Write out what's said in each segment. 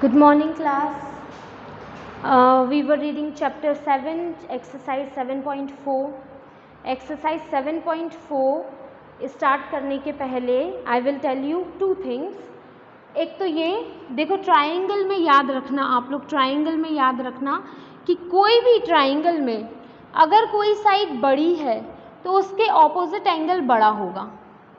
Good morning class. We were reading chapter 7 exercise 7.4. exercise 7.4 start करने के पहले I will tell you two things. एक तो ये देखो, ट्राइंगल में याद रखना, आप लोग ट्राइंगल में याद रखना कि कोई भी ट्राइंगल में अगर कोई साइड बड़ी है तो उसके ऑपोजिट एंगल बड़ा होगा।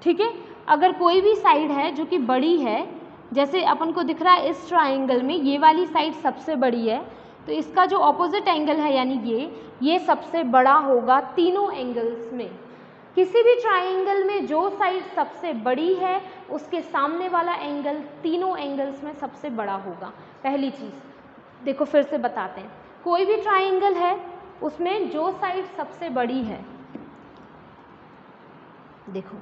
ठीक है, अगर कोई भी साइड है जो कि बड़ी है, जैसे अपन को दिख रहा है इस ट्राइंगल में ये वाली साइड सबसे बड़ी है, तो इसका जो ऑपोजिट एंगल है यानी ये सबसे बड़ा होगा तीनों एंगल्स में। किसी भी ट्राइंगल में जो साइड सबसे बड़ी है उसके सामने वाला एंगल तीनों एंगल्स में सबसे बड़ा होगा। पहली चीज़ देखो, फिर से बताते हैं, कोई भी ट्राइंगल है उसमें जो साइड सबसे बड़ी है, देखो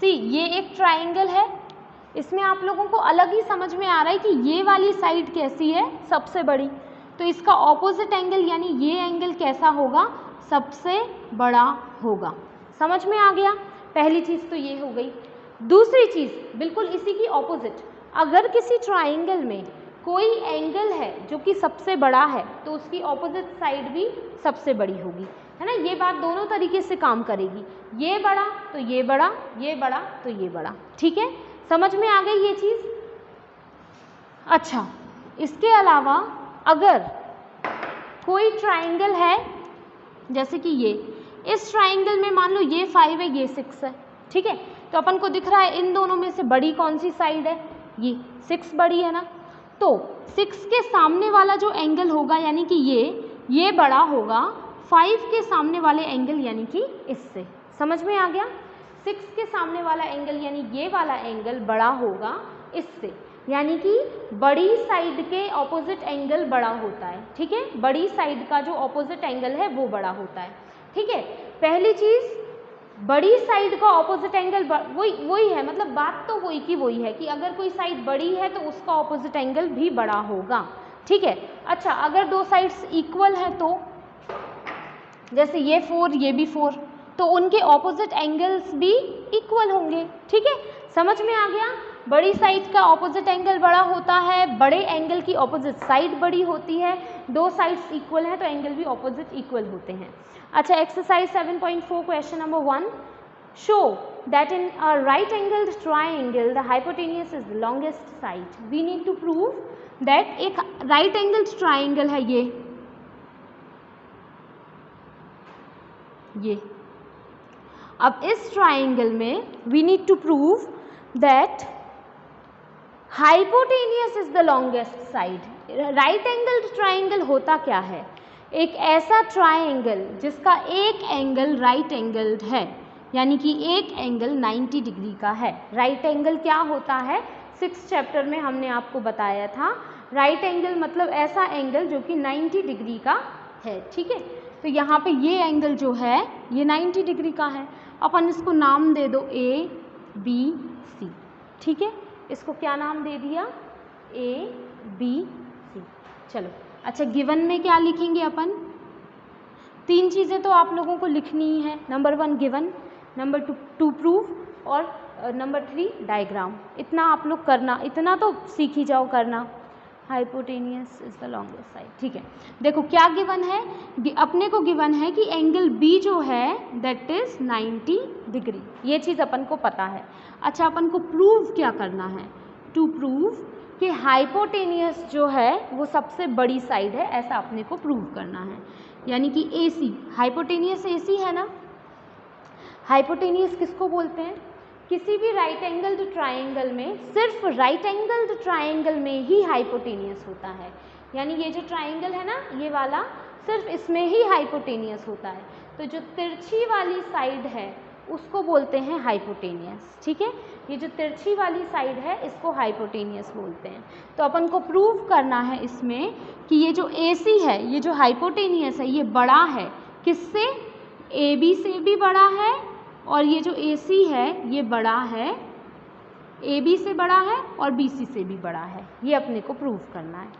ये एक ट्राइंगल है, इसमें आप लोगों को अलग ही समझ में आ रहा है कि ये वाली साइड कैसी है, सबसे बड़ी, तो इसका ऑपोजिट एंगल यानी ये एंगल कैसा होगा, सबसे बड़ा होगा। समझ में आ गया? पहली चीज़ तो ये हो गई। दूसरी चीज़ बिल्कुल इसी की ऑपोजिट, अगर किसी ट्राइंगल में कोई एंगल है जो कि सबसे बड़ा है तो उसकी ऑपोजिट साइड भी सबसे बड़ी होगी, है ना। ये बात दोनों तरीके से काम करेगी, ये बड़ा तो ये बड़ा, ये बड़ा तो ये बड़ा। ठीक है, समझ में आ गई ये चीज़? अच्छा, इसके अलावा अगर कोई ट्राइंगल है जैसे कि ये, इस ट्राइंगल में मान लो ये 5 है, ये 6 है, ठीक है, तो अपन को दिख रहा है इन दोनों में से बड़ी कौन सी साइड है, ये 6 बड़ी है ना, तो 6 के सामने वाला जो एंगल होगा यानी कि ये बड़ा होगा 5 के सामने वाले एंगल यानी कि इससे। समझ में आ गया? 6 के सामने वाला एंगल यानी ये वाला एंगल बड़ा होगा इससे, यानी कि बड़ी साइड के ऑपोजिट एंगल बड़ा होता है। ठीक है, बड़ी साइड का जो ऑपोजिट एंगल है वो बड़ा होता है। ठीक है, पहली चीज़, बड़ी साइड का ऑपोजिट एंगल वही है, मतलब बात तो वही की वही है कि अगर कोई साइड बड़ी है तो उसका ऑपोजिट एंगल भी बड़ा होगा। ठीक है, अच्छा, अगर दो साइड्स इक्वल है तो जैसे ये 4 ये भी 4, तो उनके ऑपोजिट एंगल्स भी इक्वल होंगे। ठीक है, समझ में आ गया? बड़ी साइड का ऑपोजिट एंगल बड़ा होता है, बड़े एंगल की ऑपोजिट साइड बड़ी होती है, दो साइड्स इक्वल हैं तो एंगल भी ऑपोजिट इक्वल होते हैं। अच्छा, exercise 7.4 question number 1, show that in a right angled triangle the hypotenuse is the longest side. We need to prove that एक राइट एंगल्ड ट्राइंगल है ये। अब इस ट्राइंगल में we need to prove that hypotenuse is the longest side. Right angled triangle होता क्या है? एक ऐसा ट्राइंगल जिसका एक एंगल राइट एंगल्ड है, यानी कि एक एंगल 90 डिग्री का है। राइट एंगल क्या होता है? 6th चैप्टर में हमने आपको बताया था। राइट एंगल मतलब ऐसा एंगल जो कि 90 डिग्री का है। ठीक है, तो यहाँ पे ये एंगल जो है ये 90 डिग्री का है। अपन इसको नाम दे दो A B C। ठीक है, इसको क्या नाम दे दिया? A B C। चलो, अच्छा, गिवन में क्या लिखेंगे अपन? 3 चीज़ें तो आप लोगों को लिखनी ही है। नंबर 1 गिवन, नंबर 2 प्रूफ और नंबर 3 डायग्राम। इतना आप लोग करना, इतना तो सीख ही जाओ करना। Hypotenuse is the longest side. ठीक है, देखो क्या गिवन है, अपने को गिवन है कि एंगल B जो है दैट इज 90 डिग्री, ये चीज़ अपन को पता है। अच्छा, अपन को प्रूव क्या करना है? टू प्रूव कि हाइपोटेनियस जो है वो सबसे बड़ी साइड है, ऐसा अपने को प्रूव करना है। यानी कि AC, हाइपोटेनियस AC है ना। हाइपोटेनियस किसको बोलते हैं? किसी भी राइट एंगल्ड ट्राइंगल में सिर्फ राइट एंगल्ड ट्राइंगल में ही हाइपोटेनियस होता है। यानी ये जो ट्राइंगल है ना ये वाला, सिर्फ इसमें ही हाइपोटेनियस होता है। तो जो तिरछी वाली साइड है उसको बोलते हैं हाइपोटेनियस। ठीक है, ये जो तिरछी वाली साइड है इसको हाइपोटेनियस बोलते हैं। तो अपन को प्रूव करना है इसमें कि ये जो AC है, ये जो हाइपोटेनियस है, ये बड़ा है किससे? AB से भी बड़ा है, और ये जो AC है ये बड़ा है, AB से बड़ा है और BC से भी बड़ा है। ये अपने को प्रूव करना है।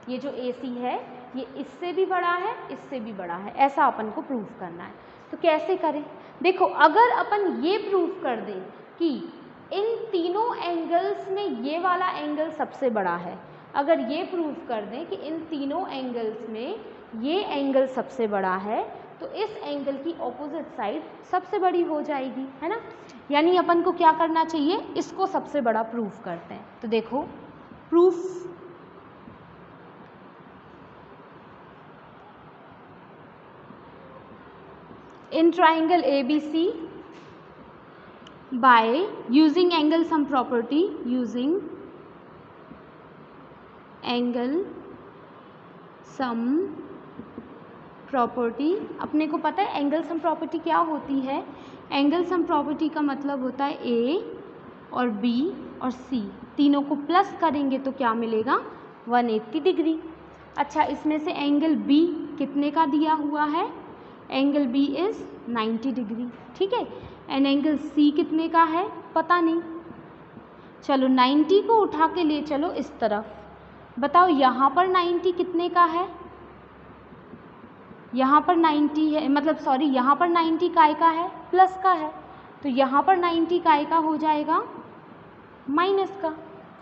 ये जो AC है ये इससे भी बड़ा है, इससे भी बड़ा है, ऐसा अपन को प्रूव करना है। तो कैसे करें? देखो, अगर अपन ये प्रूव कर दें कि इन तीनों एंगल्स में ये वाला एंगल सबसे बड़ा है, अगर ये प्रूव कर दें कि इन तीनों एंगल्स में ये एंगल सबसे बड़ा है, तो इस एंगल की ऑपोजिट साइड सबसे बड़ी हो जाएगी, है ना। यानी अपन को क्या करना चाहिए, इसको सबसे बड़ा प्रूव करते हैं। तो देखो, proof in triangle ABC by using angle sum property, using angle sum property। अपने को पता है एंगल सम प्रॉपर्टी क्या होती है। एंगल सम प्रॉपर्टी का मतलब होता है A और B और C तीनों को प्लस करेंगे तो क्या मिलेगा, 180 डिग्री। अच्छा, इसमें से एंगल B कितने का दिया हुआ है, एंगल B इज़ 90 डिग्री, ठीक है। एंड एंगल C कितने का है पता नहीं, चलो 90 को उठा के ले चलो इस तरफ, बताओ यहाँ पर 90 कितने का है, यहाँ पर 90 है, मतलब सॉरी यहाँ पर 90 काय का है, प्लस का है, तो यहाँ पर 90 काय का हो जाएगा, माइनस का,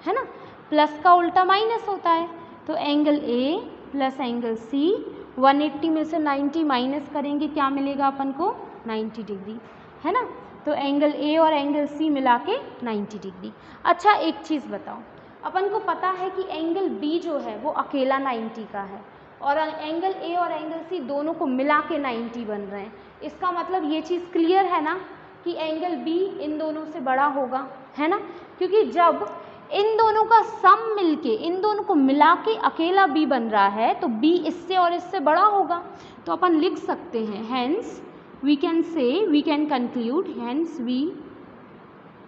है ना। प्लस का उल्टा माइनस होता है। तो angle A plus angle C, 180 में से 90 माइनस करेंगे क्या मिलेगा अपन को, 90 डिग्री, है ना। तो एंगल A और एंगल C मिला के 90 डिग्री। अच्छा, एक चीज़ बताओ, अपन को पता है कि एंगल B जो है वो अकेला 90 का है और एंगल A और एंगल C दोनों को मिला के 90 बन रहे हैं। इसका मतलब ये चीज़ क्लियर है ना कि एंगल B इन दोनों से बड़ा होगा, है ना, क्योंकि जब इन दोनों का सम मिलके, इन दोनों को मिला के अकेला B बन रहा है तो B इससे और इससे बड़ा होगा। तो अपन लिख सकते हैं, hence we can say, we can conclude, hence we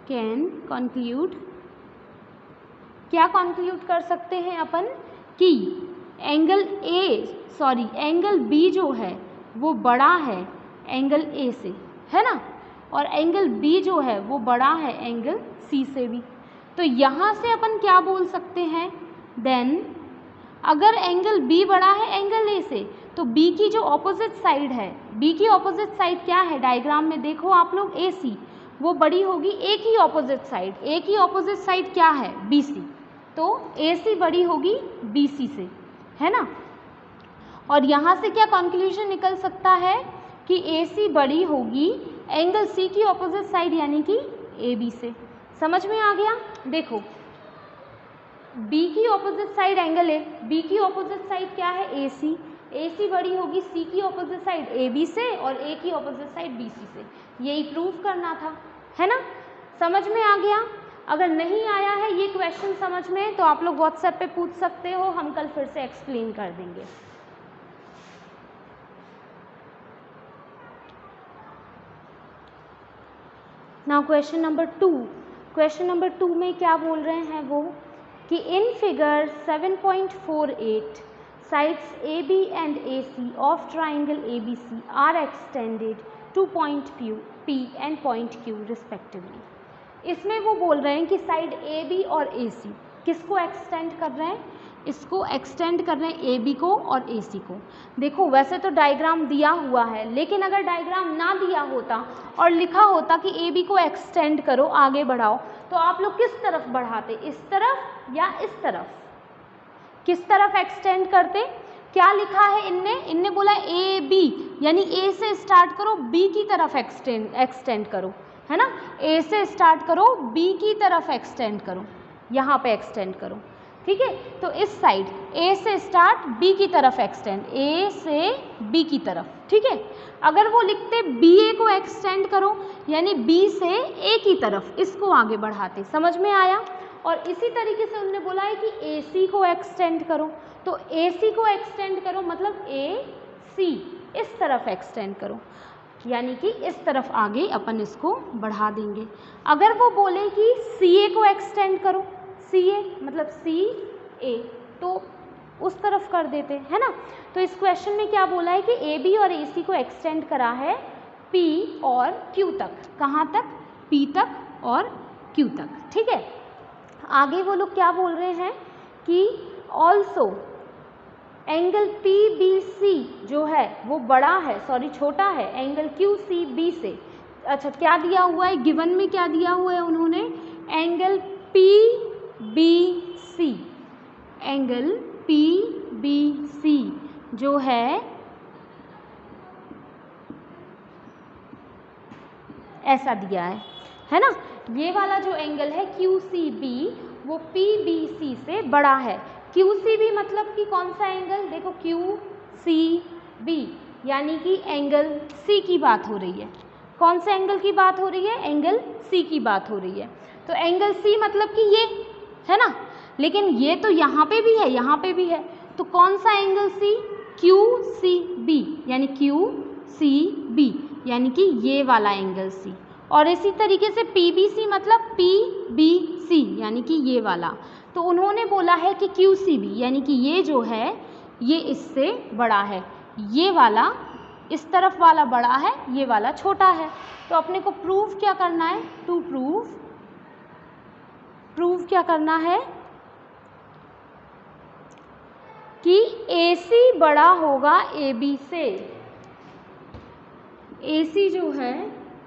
can conclude, क्या कंक्लूड कर सकते हैं अपन कि एंगल B जो है वो बड़ा है एंगल A से, है ना, और एंगल B जो है वो बड़ा है एंगल C से भी। तो यहाँ से अपन क्या बोल सकते हैं, देन अगर एंगल B बड़ा है एंगल A से तो B की जो ऑपोजिट साइड है, B की ऑपोजिट साइड क्या है, डायग्राम में देखो आप लोग, AC, वो बड़ी होगी A की ऑपोजिट साइड, A की ऑपोजिट साइड क्या है, BC, तो AC बड़ी होगी BC से, है ना। और यहाँ से क्या कंक्लूजन निकल सकता है कि AC बड़ी होगी एंगल C की ऑपोजिट साइड यानी कि AB से। समझ में आ गया? देखो, B की opposite side angle A, B की ऑपोजिट साइड क्या है, AC, AC बड़ी होगी C की ऑपोजिट साइड AB से और A की ऑपोजिट साइड BC से, यही प्रूव करना था, है ना। समझ में आ गया? अगर नहीं आया है ये क्वेश्चन समझ में तो आप लोग व्हाट्सएप पे पूछ सकते हो, हम कल फिर से एक्सप्लेन कर देंगे। Now question number 2। Question number 2 में क्या बोल रहे हैं वो कि in figure 7.48 sides AB and AC of triangle ABC are extended to point P and point Q respectively। इसमें वो बोल रहे हैं कि साइड AB और AC किसको एक्सटेंड कर रहे हैं, इसको एक्सटेंड कर रहे हैं AB को और AC को। देखो, वैसे तो डायग्राम दिया हुआ है, लेकिन अगर डायग्राम ना दिया होता और लिखा होता कि AB को एक्सटेंड करो, आगे बढ़ाओ, तो आप लोग किस तरफ बढ़ाते, इस तरफ या इस तरफ, किस तरफ एक्सटेंड करते। क्या लिखा है इनने बोला AB, यानी A से स्टार्ट करो B की तरफ एक्सटेंड करो, है ना। A से स्टार्ट करो B की तरफ एक्सटेंड करो, यहाँ पे एक्सटेंड करो, ठीक है। तो इस साइड A से स्टार्ट B की तरफ एक्सटेंड, A से B की तरफ, ठीक है। अगर वो लिखते BA को एक्सटेंड करो यानी B से A की तरफ, इसको आगे बढ़ाते। समझ में आया? और इसी तरीके से उन्होंने बोला है कि AC को एक्सटेंड करो, तो AC को एक्सटेंड करो मतलब AC इस तरफ एक्सटेंड करो, यानी कि इस तरफ आगे अपन इसको बढ़ा देंगे। अगर वो बोले कि CA को एक्सटेंड करो, CA मतलब CA, तो उस तरफ कर देते, है ना। तो इस क्वेश्चन में क्या बोला है कि AB और AC को एक्सटेंड करा है P और Q तक। कहाँ तक? P तक और Q तक, ठीक है। आगे वो लोग क्या बोल रहे हैं कि ऑल्सो एंगल PBC जो है वो बड़ा है, सॉरी छोटा है एंगल QCB से। अच्छा क्या दिया हुआ है गिवन में, क्या दिया हुआ है उन्होंने, एंगल PBC, एंगल PBC जो है ऐसा दिया है ना। ये वाला जो एंगल है QCB वो PBC से बड़ा है। QCB मतलब कि कौन सा एंगल, देखो QCB यानी कि एंगल C की बात हो रही है। कौन से एंगल की बात हो रही है, एंगल C की बात हो रही है। तो एंगल C मतलब कि ये है ना, लेकिन ये तो यहाँ पे भी है, यहाँ पे भी है, तो कौन सा एंगल C, QCB यानी QCB यानी कि ये वाला एंगल C। और इसी तरीके से PBC मतलब PBC यानी कि ये वाला। तो उन्होंने बोला है कि QCB यानी कि ये जो है ये इससे बड़ा है, ये वाला इस तरफ वाला बड़ा है, ये वाला छोटा है। तो अपने को प्रूव क्या करना है, टू प्रूव क्या करना है कि AC बड़ा होगा AB से, AC जो है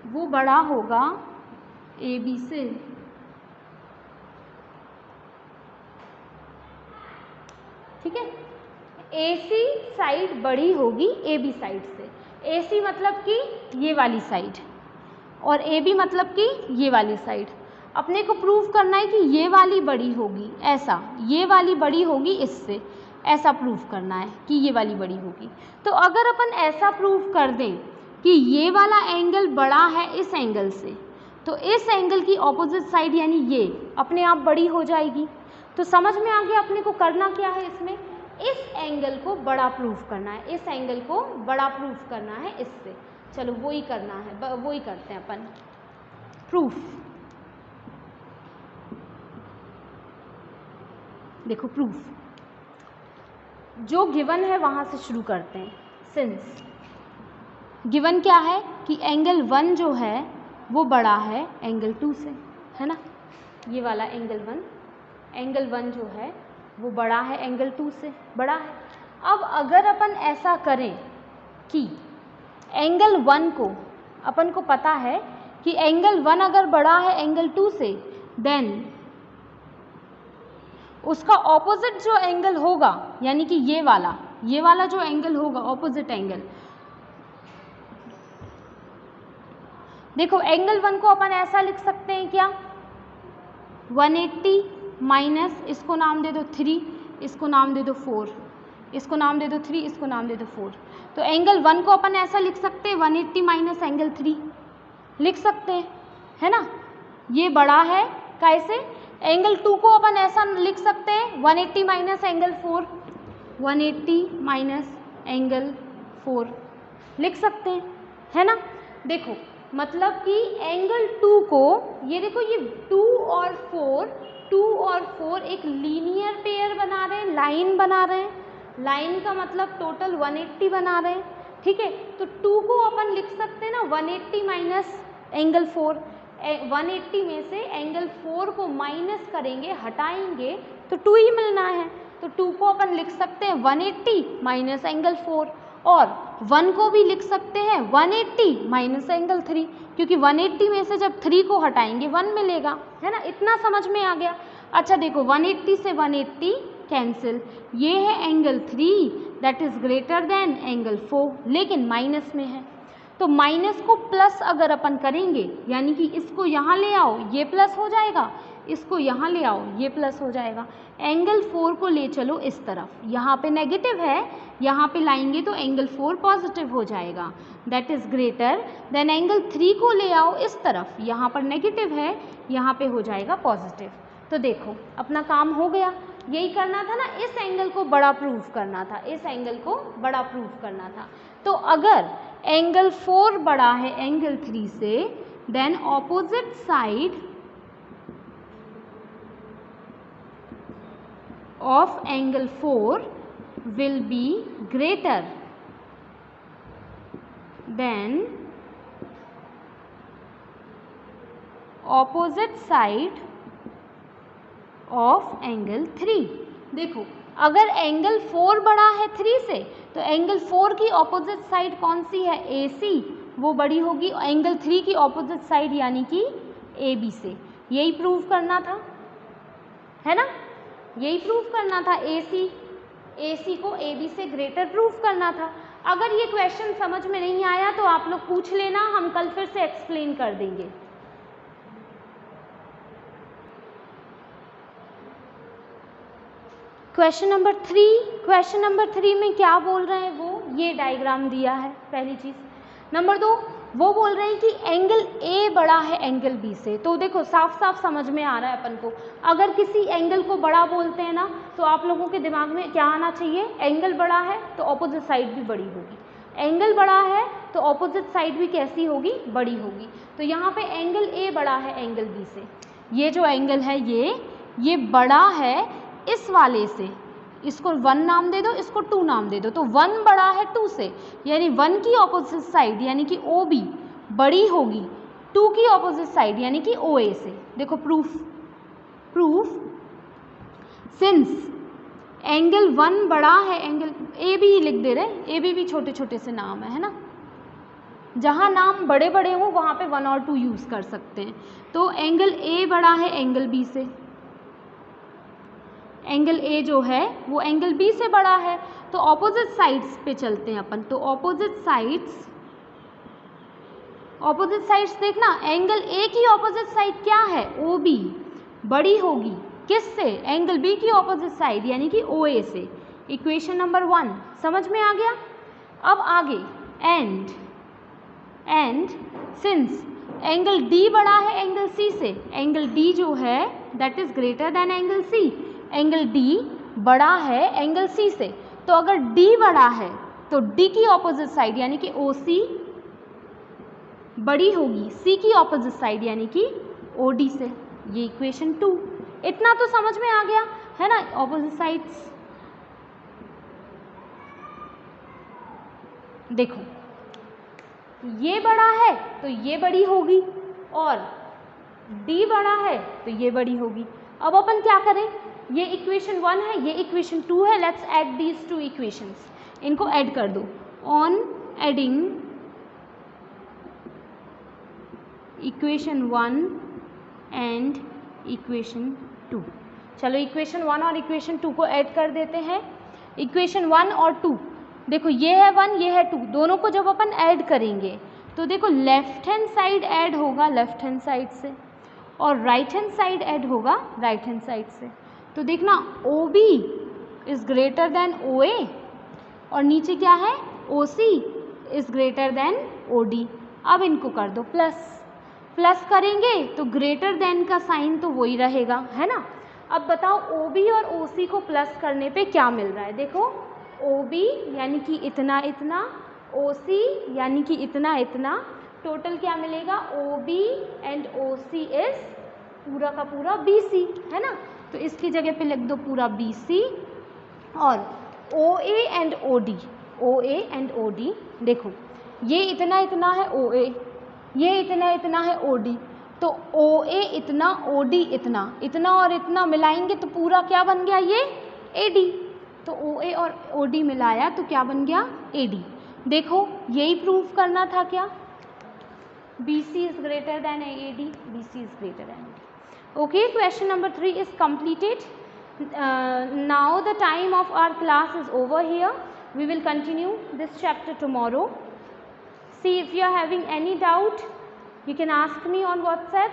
वो बड़ा होगा AB से। ठीक है, AC साइड बड़ी होगी AB साइड से। AC मतलब कि ये वाली साइड और AB मतलब कि ये वाली साइड। अपने को प्रूव करना है कि ये वाली बड़ी होगी, ऐसा ये वाली बड़ी होगी इससे, ऐसा प्रूव करना है कि ये वाली बड़ी होगी। तो अगर अपन ऐसा प्रूव कर दें कि ये वाला एंगल बड़ा है इस एंगल से, तो इस एंगल की ऑपोजिट साइड यानी ये अपने आप बड़ी हो जाएगी। तो समझ में आ गया अपने को करना क्या है इसमें, इस एंगल को बड़ा प्रूफ करना है, इस एंगल को बड़ा प्रूफ करना है इससे। चलो वो ही करना है, वो ही करते हैं अपन प्रूफ। देखो प्रूफ जो गिवन है वहां से शुरू करते हैं। सिंस गिवन क्या है कि एंगल 1 जो है वो बड़ा है एंगल 2 से, है ना, ये वाला एंगल 1 जो है वो बड़ा है एंगल 2 से, बड़ा है। अब अगर अपन ऐसा करें कि एंगल 1 को, अपन को पता है कि एंगल 1 अगर बड़ा है एंगल 2 से, देन उसका ऑपोजिट जो एंगल होगा यानी कि ये वाला जो एंगल होगा ऑपोजिट एंगल, देखो एंगल 1 को अपन ऐसा लिख सकते हैं क्या, 180 माइनस इसको नाम दे दो 3, इसको नाम दे दो 4, इसको नाम दे दो 3, इसको नाम दे दो 4। तो एंगल 1 को अपन ऐसा लिख सकते हैं 180 माइनस एंगल 3 लिख सकते हैं, है ना, ये बड़ा है कैसे। एंगल 2 को अपन ऐसा लिख सकते हैं 180 माइनस एंगल 4, 180 माइनस एंगल 4 लिख सकते हैं, है ना। देखो मतलब कि एंगल 2 को, ये देखो ये 2 और 4 एक लीनियर पेयर बना रहे हैं, लाइन बना रहे हैं, लाइन का मतलब टोटल 180 बना रहे हैं, ठीक है। तो 2 को अपन लिख सकते हैं ना 180 माइनस एंगल 4, 180 में से एंगल 4 को माइनस करेंगे, हटाएंगे तो 2 ही मिलना है। तो 2 को अपन लिख सकते हैं 180 माइनस एंगल 4, और 1 को भी लिख सकते हैं 180 माइनस एंगल 3, क्योंकि 180 में से जब 3 को हटाएंगे 1 मिलेगा, है ना। इतना समझ में आ गया। अच्छा देखो 180 से 180 कैंसिल, ये है angle 3 that is greater than angle 4, लेकिन माइनस में है। तो माइनस को प्लस अगर अपन करेंगे यानी कि इसको यहाँ ले आओ ये प्लस हो जाएगा, इसको यहाँ ले आओ ये प्लस हो जाएगा। एंगल 4 को ले चलो इस तरफ, यहाँ पे नेगेटिव है, यहाँ पे लाएंगे तो एंगल 4 पॉजिटिव हो जाएगा, that is greater than angle 3 को ले आओ इस तरफ, यहाँ पर नेगेटिव है, यहाँ पे हो जाएगा पॉजिटिव। तो देखो अपना काम हो गया। यही करना था ना, इस एंगल को बड़ा प्रूफ करना था, इस एंगल को बड़ा प्रूफ करना था। तो अगर एंगल 4 बड़ा है एंगल 3 से, then opposite side of angle 4 will be greater than opposite side of angle 3। देखो अगर एंगल 4 बड़ा है 3 से तो एंगल 4 की ऑपोजिट साइड कौन सी है, AC, वो बड़ी होगी एंगल 3 की ऑपोजिट साइड यानी कि AB से। यही प्रूव करना था, है ना, यही प्रूव करना था, AC को AB से ग्रेटर प्रूव करना था। अगर ये क्वेश्चन समझ में नहीं आया तो आप लोग पूछ लेना, हम कल फिर से एक्सप्लेन कर देंगे। क्वेश्चन नंबर 3 में क्या बोल रहे हैं वो, ये डायग्राम दिया है पहली चीज़। नंबर 2 वो बोल रहे हैं कि एंगल A बड़ा है एंगल B से। तो देखो साफ साफ समझ में आ रहा है अपन को, अगर किसी एंगल को बड़ा बोलते हैं ना तो आप लोगों के दिमाग में क्या आना चाहिए, एंगल बड़ा है तो ऑपोजिट साइड भी बड़ी होगी, एंगल बड़ा है तो ऑपोजिट साइड भी कैसी होगी, बड़ी होगी। तो यहाँ पे एंगल A बड़ा है एंगल B से, ये जो एंगल है ये बड़ा है इस वाले से, इसको 1 नाम दे दो, इसको 2 नाम दे दो, तो 1 बड़ा है 2 से, यानी 1 की ऑपोजिट साइड यानी कि OB बड़ी होगी 2 की ऑपोजिट साइड यानी कि OA से। देखो प्रूफ सिंस एंगल 1 बड़ा है एंगल AB ही लिख दे रहे, AB भी छोटे छोटे से नाम है ना, जहाँ नाम बड़े बड़े हों वहाँ पे 1 और 2 यूज़ कर सकते हैं। तो एंगल A बड़ा है एंगल B से, एंगल A जो है वो एंगल B से बड़ा है, तो ऑपोजिट साइड्स पे चलते हैं अपन। तो ऑपोजिट साइड्स देखना, एंगल A की ऑपोजिट साइड क्या है, OB बड़ी होगी किससे, एंगल B की ऑपोजिट साइड यानी कि OA से। इक्वेशन नंबर 1 समझ में आ गया। अब आगे एंड सिंस एंगल D बड़ा है एंगल C से, एंगल D जो है that is greater than angle C, angle D बड़ा है एंगल C से, तो अगर D बड़ा है तो D की ऑपोजिट साइड यानी कि OC बड़ी होगी C की ऑपोजिट साइड यानी कि OD से। ये इक्वेशन 2, इतना तो समझ में आ गया है ना। ऑपोजिट साइड्स देखो, ये बड़ा है तो ये बड़ी होगी और D बड़ा है तो ये बड़ी होगी। अब अपन क्या करें, ये इक्वेशन 1 है, ये इक्वेशन 2 है, लेट्स ऐड दीज 2 इक्वेशंस, इनको ऐड कर दो। On adding equation 1 and equation 2, चलो इक्वेशन 1 और इक्वेशन 2 को ऐड कर देते हैं। इक्वेशन 1 और 2 देखो, ये है 1 ये है 2, दोनों को जब अपन ऐड करेंगे तो देखो लेफ्ट हैंड साइड ऐड होगा लेफ्ट हैंड साइड से और राइट हैंड साइड ऐड होगा राइट हैंड साइड से। तो देखना OB is greater than OA और नीचे क्या है, OC is greater than OD। अब इनको कर दो प्लस करेंगे तो ग्रेटर देन का साइन तो वही रहेगा, है ना। अब बताओ OB और OC को प्लस करने पे क्या मिल रहा है, देखो OB यानी कि इतना इतना, OC यानी कि इतना इतना, टोटल क्या मिलेगा, OB एंड OC इज पूरा का पूरा BC, है ना। तो इसकी जगह पे लिख दो पूरा BC और OA एंड OD देखो ये इतना इतना है OA, ये इतना इतना है OD, तो OA इतना OD इतना, इतना और इतना मिलाएंगे तो पूरा क्या बन गया, ये AD। तो OA और OD मिलाया तो क्या बन गया, AD। देखो यही प्रूफ करना था क्या, BC is greater than AD, BC is greater than AD। Okay, question number 3 is completed. Now the time of our class is over here. We will continue this chapter tomorrow. See, if you are having any doubt, you can ask me on WhatsApp.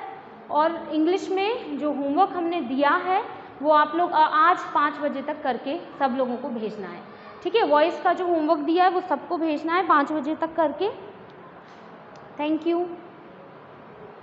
और English में जो homework हमने दिया है वो आप लोग आज 5 बजे तक करके सब लोगों को भेजना है, ठीक है। वॉइस का जो होमवर्क दिया है वो सबको भेजना है 5 बजे तक करके। Thank you.